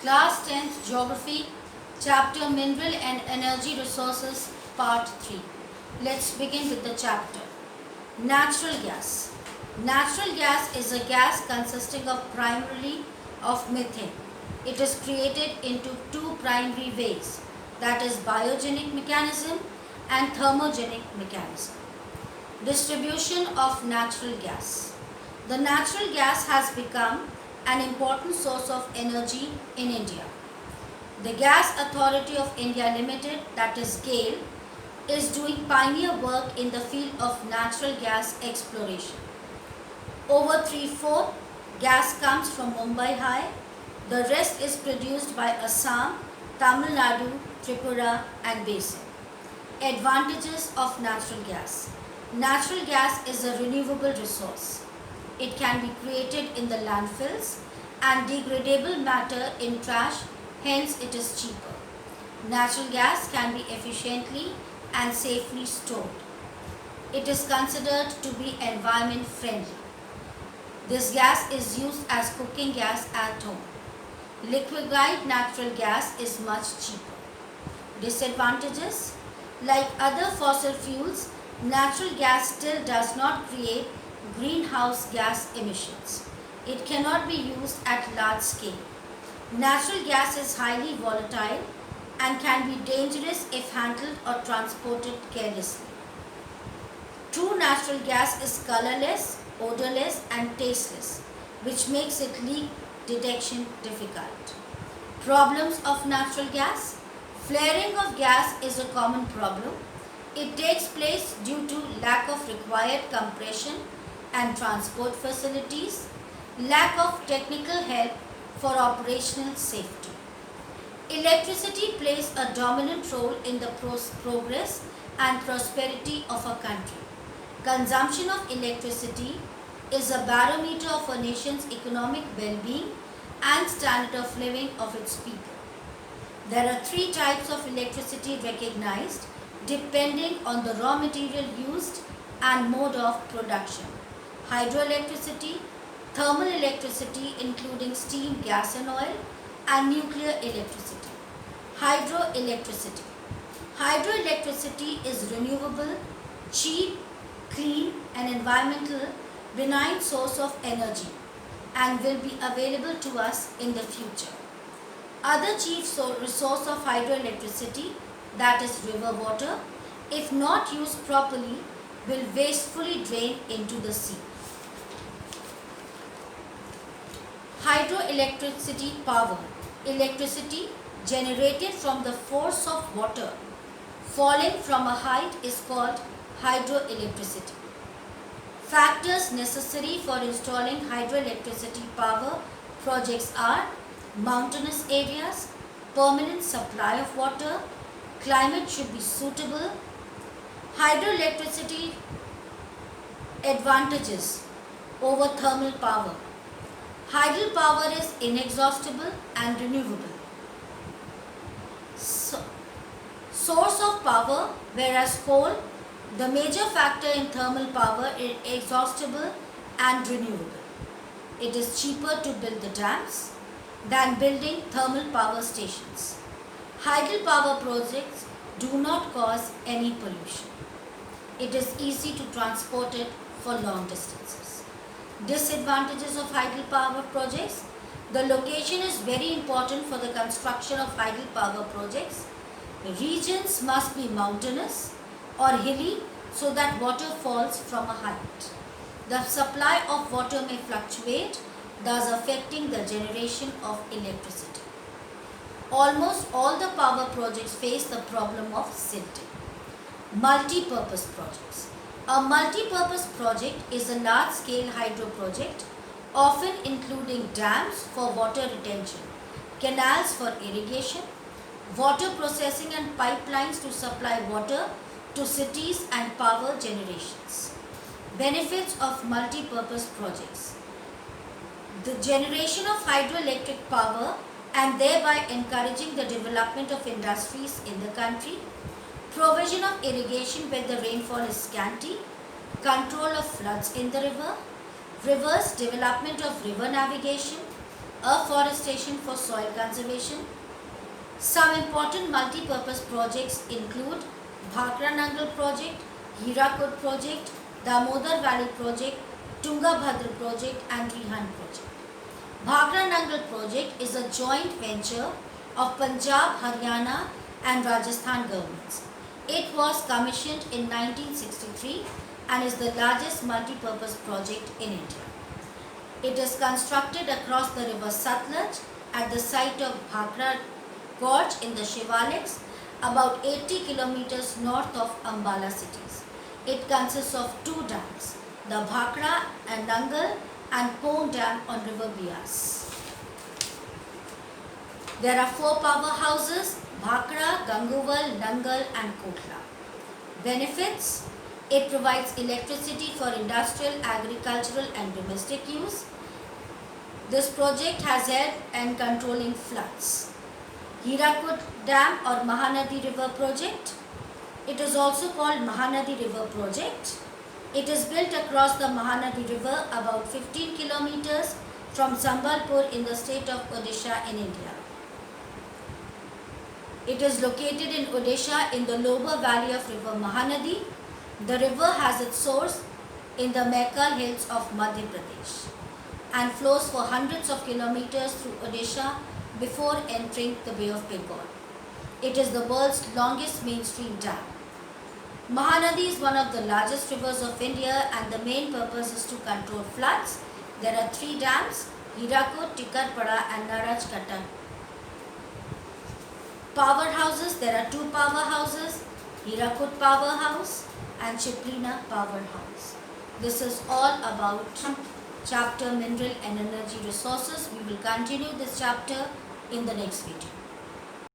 Class 10th Geography, Chapter Mineral and Energy Resources, Part 3. Let's begin with the chapter. Natural gas. Natural gas is a gas consisting of primarily of methane. It is created into two primary ways, that is biogenic mechanism and thermogenic mechanism. Distribution of natural gas. The natural gas has become an important source of energy in India. The Gas Authority of India Limited, that is GAIL, is doing pioneer work in the field of natural gas exploration. Over 3/4 gas comes from Mumbai High. The rest is produced by Assam, Tamil Nadu, Tripura and Basin. Advantages of natural gas. Natural gas is a renewable resource. It can be created in the landfills and degradable matter in trash, hence it is cheaper. Natural gas can be efficiently and safely stored. It is considered to be environment friendly. This gas is used as cooking gas at home. Liquefied natural gas is much cheaper. Disadvantages: like other fossil fuels, natural gas still does not create greenhouse gas emissions. It cannot be used at large scale. Natural gas is highly volatile and can be dangerous if handled or transported carelessly. True natural gas is colorless, odorless and tasteless, which makes it leak detection difficult. Problems of natural gas. Flaring of gas is a common problem. It takes place due to lack of required compression and transport facilities, lack of technical help for operational safety. Electricity plays a dominant role in the progress and prosperity of a country. Consumption of electricity is a barometer of a nation's economic well-being and standard of living of its people. There are 3 types of electricity recognized depending on the raw material used and mode of production: hydroelectricity, thermal electricity including steam, gas and oil, and nuclear electricity. Hydroelectricity. Hydroelectricity is renewable, cheap, clean and environmental benign source of energy and will be available to us in the future. Other chief resource of hydroelectricity, that is river water, if not used properly, will wastefully drain into the sea. Hydroelectricity power. Electricity generated from the force of water falling from a height is called hydroelectricity. Factors necessary for installing hydroelectricity power projects are mountainous areas, permanent supply of water, climate should be suitable. Hydroelectricity advantages over thermal power. Hydel power is inexhaustible and renewable. Source of power, whereas coal, the major factor in thermal power, is exhaustible and renewable. It is cheaper to build the dams than building thermal power stations. Hydel power projects do not cause any pollution. It is easy to transport it for long distances. Disadvantages of hydel power projects. The location is very important for the construction of hydel power projects. The regions must be mountainous or hilly so that water falls from a height. The supply of water may fluctuate, thus affecting the generation of electricity. Almost all the power projects face the problem of silting. Multi-purpose projects. A multi-purpose project is a large-scale hydro project, often including dams for water retention, canals for irrigation, water processing and pipelines to supply water to cities and power generations. Benefits of multi-purpose projects. The generation of hydroelectric power and thereby encouraging the development of industries in the country. Provision of irrigation where the rainfall is scanty. Control of floods in the river. Rivers, development of river navigation. afforestation for soil conservation. Some important multi-purpose projects include Bhakra Nangal project, Hirakud project, Damodar Valley project, Tungabhadra project and Rihan project. Bhakra Nangal project is a joint venture of Punjab, Haryana and Rajasthan governments. It was commissioned in 1963 and is the largest multi-purpose project in India. It is constructed across the river Satluj at the site of Bhakra Gorge in the Shivaliks, about 80 kilometers north of Ambala cities. It consists of two dams, the Bhakra and Nangal and Pone Dam on river Bias. There are four powerhouses, Bhakra, Ganguval, Nangal and Kotla. Benefits: it provides electricity for industrial, agricultural and domestic use. This project has helped in controlling floods. Hirakud Dam or Mahanadi River Project. It is also called Mahanadi River Project. It is built across the Mahanadi River about 15 kilometers from Sambalpur in the state of Odisha in India. It is located in Odisha in the lower valley of river Mahanadi. The river has its source in the Mekal hills of Madhya Pradesh and flows for hundreds of kilometers through Odisha before entering the Bay of Bengal. It is the world's longest mainstream dam. Mahanadi is one of the largest rivers of India and the main purpose is to control floods. There are three dams, Hirakud, Tikkarpada and Narajkatta. Powerhouses, there are two powerhouses, Hirakud Powerhouse and Chiplina Powerhouse. This is all about chapter Mineral and Energy Resources. We will continue this chapter in the next video.